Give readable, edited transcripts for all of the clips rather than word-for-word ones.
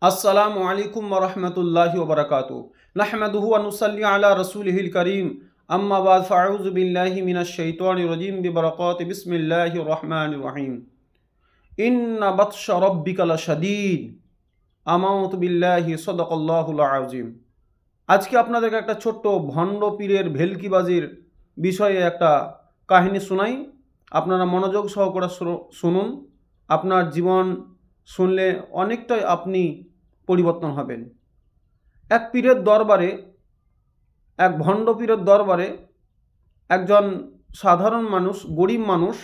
अस्सलामु अलैकुम वरहमतुल्लाहि वबरकातुहू नहमदुहु व नुसल्ली अला रसूलिहिल करीम अम्मा बाद फ़अऊज़ु बिल्लाहि मिनश शैतानिर रजीम बिबरकाति बिस्मिल्लाहिर रहमानिर रहीम इन्ना बत्श रब्बिका लशदीद আমাউতু বিল্লাহি সদাকাল্লাহুল আযীম। আজকে আপনাদেরকে একটা ছোট্ট ভণ্ড পীরের ভেলকিবাজির বিষয়ে একটা কাহিনী শোনাই। আপনারা মনোযোগ সহকারে শুনুন। আপনার জীবন শুনলে অনেকটাই আপনি পরিবর্তন হবেন। এক পীরের দরবারে, এক ভণ্ড পীরের দরবারে একজন সাধারণ মানুষ, গরিব মানুষ,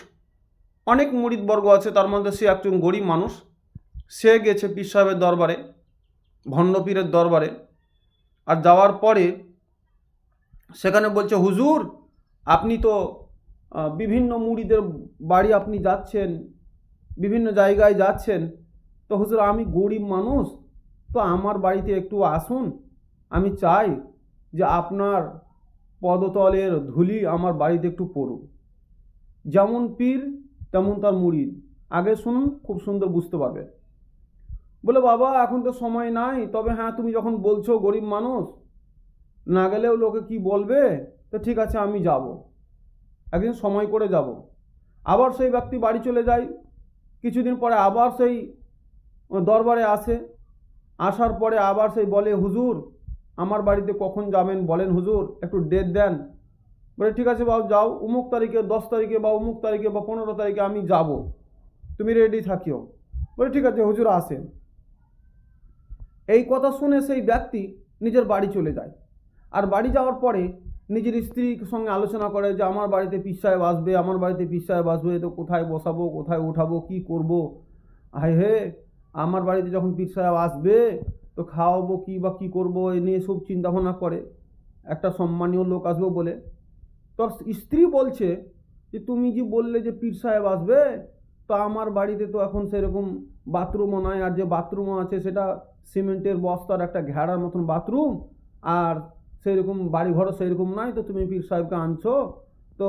অনেক মুরিদবর্গ আছে, তার মধ্যে সে একজন গরিব মানুষ। সে গেছে পীর সাহেবের দরবারে, ভণ্ড পীরের দরবারে। আর যাওয়ার পরে সেখানে বলছে, হুজুর আপনি তো বিভিন্ন মুরিদের বাড়ি আপনি যাচ্ছেন, বিভিন্ন জায়গায় যাচ্ছেন, তো হুজুর আমি গরিব মানুষ, তো আমার বাড়িতে একটু আসুন। আমি চাই যে আপনার পদতলের ধুলি আমার বাড়িতে একটু পড়ুক। যেমন পীর তেমন তার মুরিদ। আগে শুনুন, খুব সুন্দর বুঝতে পারবে। বলে, বাবা এখন তো সময় নাই, তবে হ্যাঁ তুমি যখন বলছো গরিব মানুষ, না গেলেও লোকে কি বলবে, তো ঠিক আছে আমি যাব, একদিন সময় করে যাব। আবার সেই ব্যক্তি বাড়ি চলে যায়। কিছুদিন পরে আবার সেই দরবারে আসে। আসার পরে আবার সেই বলে, হুজুর আমার বাড়িতে কখন যাবেন বলেন হুজুর, একটু ডেট দেন। বলে, ঠিক আছে বাবু যাও, অমুক তারিখে, 10 তারিখে বা অমুক তারিখে বা 15 তারিখে আমি যাব, তুমি রেডি থাকিও। বলে, ঠিক আছে হুজুর আসেন। এই কথা শুনে সেই ব্যক্তি নিজের বাড়ি চলে যায়। আর বাড়ি যাওয়ার পরে নিজের স্ত্রীর সঙ্গে আলোচনা করে যে আমার বাড়িতে পীর সাহেব আসবে, আমার বাড়িতে পীর সাহেব আসবে, তো কোথায় বসাবো, কোথায় উঠাবো, কি করব। হায় হে, আমার বাড়িতে যখন পীর সাহেব আসবে তো খাওয়াবো কি বা কী করবো, এ নিয়ে সব চিন্তাভাবনা করে। একটা সম্মানীয় লোক আসবে বলে। তোর স্ত্রী বলছে যে তুমি যে বললে যে পীর সাহেব আসবে, তো আমার বাড়িতে তো এখন সেরকম বাথরুমও নাই, আর যে বাথরুমও আছে সেটা সিমেন্টের বস্তার একটা ঘেরার মতন বাথরুম, আর সেইরকম বাড়িঘরও সেইরকম নাই, তো তুমি পীর সাহেবকে আনছো, তো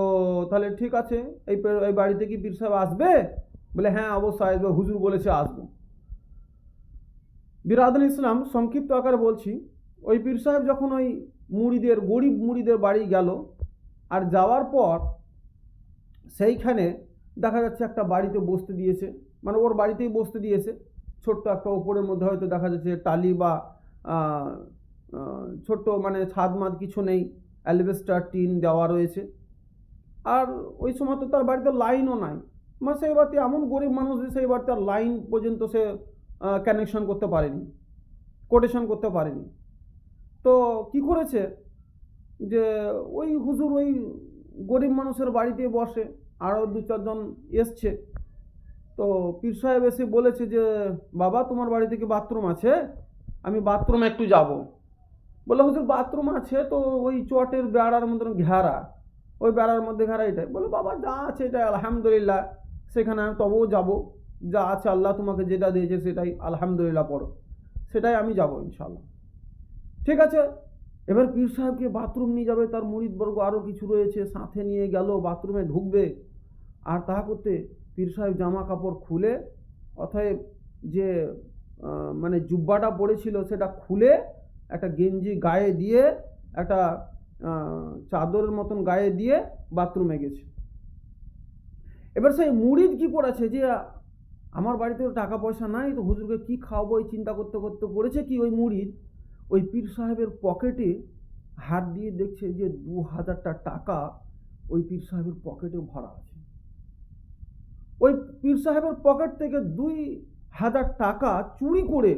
তাহলে ঠিক আছে এই বাড়িতে কি পীর সাহেব আসবে? বলে, হ্যাঁ অবশ্যই আসবে, হুজুর বলেছে আসবো। বিরাদুল ইসলাম সংক্ষিপ্ত আকারে বলছি, ওই পীর সাহেব যখন ওই মুড়িদের, গরিব মুড়িদের বাড়ি গেল, আর যাওয়ার পর সেইখানে দেখা যাচ্ছে একটা বাড়িতে বসতে দিয়েছে, মানে ওর বাড়িতেই বসতে দিয়েছে। ছোট্ট একটা ওপরের মধ্যে হয়তো দেখা যাচ্ছে টালি বা ছোট্ট মানে ছাদ মাদ কিছু নেই, অ্যালবেস্টার টিন দেওয়া রয়েছে। আর ওই সময় তো তার বাড়িতে লাইনও নাই, মানে সেই বাড়িতে এমন গরিব মানুষ যে সেই বাড়িতে লাইন পর্যন্ত সে কানেকশন করতে পারেনি, কোটেশন করতে পারেনি। তো কি করেছে যে ওই হুজুর ওই গরিব মানুষের বাড়িতে বসে, আরও 2-4 জন এসছে। তো পীর সাহেব এসে বলেছে যে বাবা তোমার বাড়িতে কি বাথরুম আছে, আমি বাথরুমে একটু যাব। বলে, হুজুর বাথরুম আছে, তো ওই চটের বেড়ার মতন ঘেরা, ওই বেড়ার মধ্যে ঘেরা এটাই। বলে, বাবা যা আছে এটা আলহামদুলিল্লাহ, সেখানে আমি তবুও যাব, যা আছে আল্লাহ তোমাকে যেটা দিয়েছে সেটাই আলহামদুলিল্লাহ পড়ো, সেটাই আমি যাব ইনশাল্লাহ। ঠিক আছে। এবার পীর সাহেবকে বাথরুম নিয়ে যাবে, তার মুরিদবর্গ আরও কিছু রয়েছে, সাথে নিয়ে গেল, বাথরুমে ঢুকবে। আর তাহা করতে পীর সাহেব জামা কাপড় খুলে, অতএব যে মানে জুব্বাটা পড়েছিল সেটা খুলে একটা গেঞ্জি গায়ে দিয়ে, একটা চাদরের মতন গায়ে দিয়ে বাথরুমে গেছে। এবার সেই মুরিদ কি করেছে যে আমার বাড়িতে টাকা পয়সা নাই, তো হুজুরকে কি খাওয়াবো এই চিন্তা করতে করতে করেছে কি, ওই মুরিদ ওই পীর সাহেবের পকেটে হাত দিয়ে দেখছে যে 2000টা টাকা ওই পীর সাহেবের পকেটে ভরা আছে। ওই পীর সাহেবের পকেট থেকে 2000 টাকা চুরি করে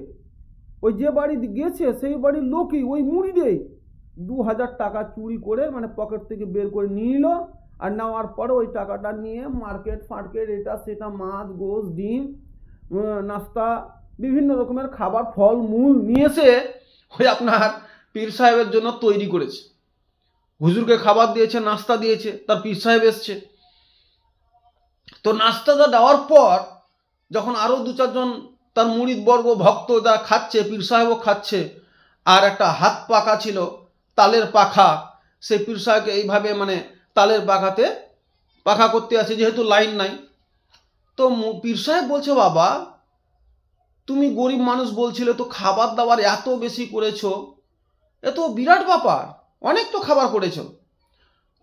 ওই যে বাড়ি গেছে সেই বাড়ির লোকই, ওই মুরিদেই 2000 টাকা চুরি করে মানে পকেট থেকে বের করে নিয়ে নিল। আর নেওয়ার পরে ওই টাকাটা নিয়ে মার্কেট ফার্কেট এটা সেটা, মাছ গোশ ডিম নাস্তা বিভিন্ন রকমের খাবার ফল মূল নিয়ে এসে ওই আপনার পীর সাহেবের জন্য তৈরি করেছে। হুজুরকে খাবার দিয়েছে, নাস্তা দিয়েছে, তার পীর সাহেব এসছে। তো নাস্তাটা দেওয়ার পর যখন আরও 2-4 জন তার মুরিদবর্গ ভক্ত যা খাচ্ছে, পীর সাহেবও খাচ্ছে, আর একটা হাত পাখা ছিল, তালের পাখা, সেই পীর সাহেবকে এইভাবে মানে তালের পাখাতে পাখা করতে আছে, যেহেতু লাইন নাই। তো পীর সাহেব বলছে, বাবা তুমি গরিব মানুষ বলছিলে, তো খাবার দাবার এত বেশি করেছো, এ তো বিরাট ব্যাপার, অনেক তো খাবার করেছো।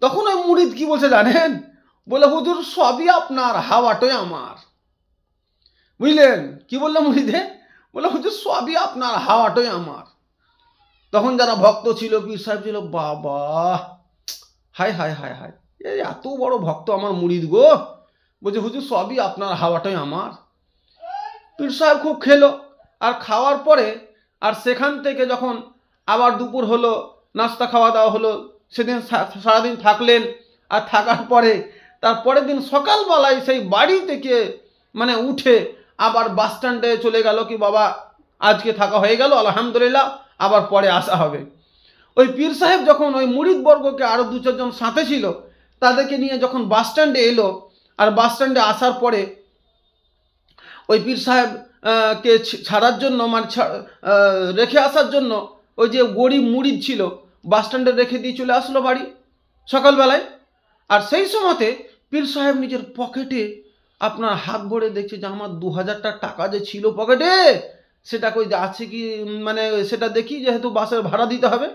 তখন ওই মুরিদ কি বলছে জানেন? বলে হুজুর সবই আপনার, হাওয়াটাই আমার। বুঝলেন কি বললো মুরিদে? বলে হুজুর সবই আপনার, হাওয়াটাই আমার। তখন যারা ভক্ত ছিল, পীর সাহেব ছিল, বাবা হায় হায় হায় হায়, এই এত বড় ভক্ত আমার মুরিদ গো, বলছে হুজুর সবই আপনার, হাওয়াটাই আমার। পীর সাহেব খুব খেলো, আর খাওয়ার পরে আর সেখান থেকে যখন আবার দুপুর হলো, নাস্তা খাওয়া দাওয়া হলো, সেদিন সারাদিন থাকলেন। আর থাকার পরে তারপরের দিন সকালবেলায় সেই বাড়ি থেকে মানে উঠে আবার বাস স্ট্যান্ডে চলে গেল, কি বাবা আজকে থাকা হয়ে গেল আলহামদুলিল্লাহ, আবার পরে আসা হবে। ওই পীর সাহেব যখন ওই মুরিদ বর্গকে আরো 2-4 জন সাথে ছিল তাদেরকে নিয়ে যখন বাস স্ট্যান্ডে এলো, আর বাস স্ট্যান্ডে আসার পরে ওই পীর সাহেব কে ছাড়ার জন্য মানে রেখে আসার জন্য ওই যে গরিব মুরিদ ছিল বাস স্ট্যান্ডে রেখে দিয়ে চলে আসলো বাড়ি সকালবেলায়। আর সেই সময়তে পীর সাহেব নিজের পকেটে আপনার হাত ভরে দেখছে যে আমার 2000 টাকা যে ছিল পকেটে, সেটা কই আছে কি, মানে সেটা দেখি, যেহেতু বাসের ভাড়া দিতে হবে।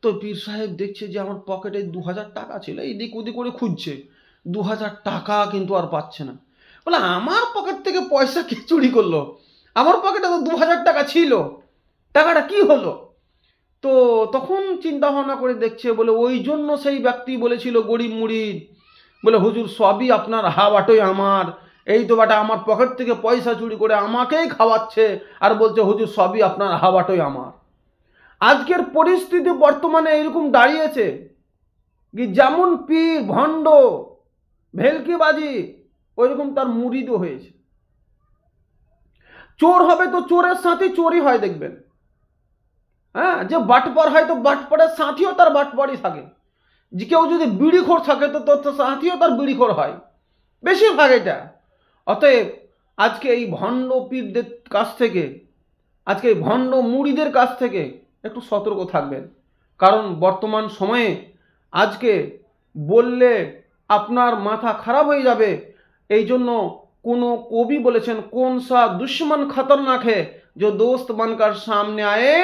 তো পীর সাহেব দেখছে যে আমার পকেটে 2000 টাকা ছিল, এই দিক ওদিক করে খুঁজছে, 2000 টাকা কিন্তু আর পাচ্ছে না। বলে আমার পকেট থেকে পয়সা কে চুরি করলো? আমার পকেটে তো 2000 টাকা ছিল, টাকাটা কি হলো? তো তখন চিন্তা ভাবনা করে দেখছে, বলে ওই জন্য সেই ব্যক্তি বলেছিল গরিব মুরিদ, বলে হুজুর সবই আপনার, হাওয়াটাই আমার। এই তো বাটা আমার পকেট থেকে পয়সা চুরি করে আমাকেই খাওয়াচ্ছে আর বলছে হুজুর সবই আপনার, হাওয়াটাই আমার। আজকের পরিস্থিতি বর্তমানে এরকম দাঁড়িয়েছে কি যেমন পীর ভণ্ড ভেলকিবাজি, ওইরকম তার মুরিদও হয়েছে। চোর হবে তো চোরের সাথে চোরই হয় দেখবেন, হ্যাঁ, যে বাটপার হয় তো বাটপারের সাথেও তার বাটপারই থাকে। যে কেউ যদি বিড়িখোর থাকে তো তোর সাথেও তার বিড়িখোর হয়, বেশিরভাগ এটা। অতএব আজকে এই ভণ্ড পীরদের কাছ থেকে, আজকে এই ভণ্ড মুড়িদের কাছ থেকে একটু সতর্ক থাকবেন। কারণ বর্তমান সময়ে আজকে বললে আপনার মাথা খারাপ হয়ে যাবে। এই জন্য কোনো কবি বলেছেন, কোন সা দুশ্মন খতরনাক है जो दोस्त बनकर सामने आए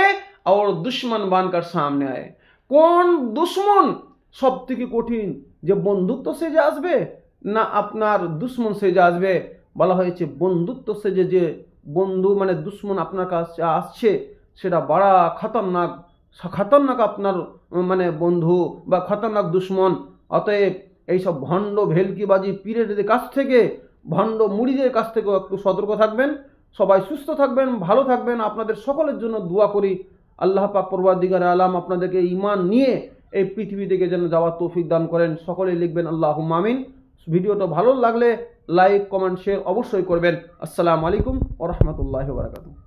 और दुश्मन बनकर सामने आए। কোন দুশ্মন সব থেকে কঠিন, যে বন্ধুত্ব সেজে আসবে না আপনার দুশ্মন সেজে আসবে? বলা হয়েছে বন্ধুত্ব সেজে যে বন্ধু মানে দুশ্মন আপনার কাছে আসছে সেটা বড় খতরনাক, খতরনাক আপনার মানে বন্ধু বা খতরনাক দুশ্মন। অতএব এইসব ভণ্ড ভেলকিবাজি পীরের কাছ থেকে, ভণ্ড মুড়িদের কাছ থেকেও একটু সতর্ক থাকবেন। সবাই সুস্থ থাকবেন, ভালো থাকবেন। আপনাদের সকলের জন্য দোয়া করি, আল্লাহ পাক পরওয়ারদিগার আলাম আপনাদেরকে ঈমান নিয়ে এই পৃথিবী থেকে যেন যাওয়ার তৌফিক দান করেন। সকলেই লিখবেন আল্লাহুম্মা আমিন। ভিডিওটা ভালো লাগলে লাইক কমেন্ট শেয়ার অবশ্যই করবেন। আসসালামু আলাইকুম ওয়া রাহমাতুল্লাহি ওয়া বারাকাতুহু।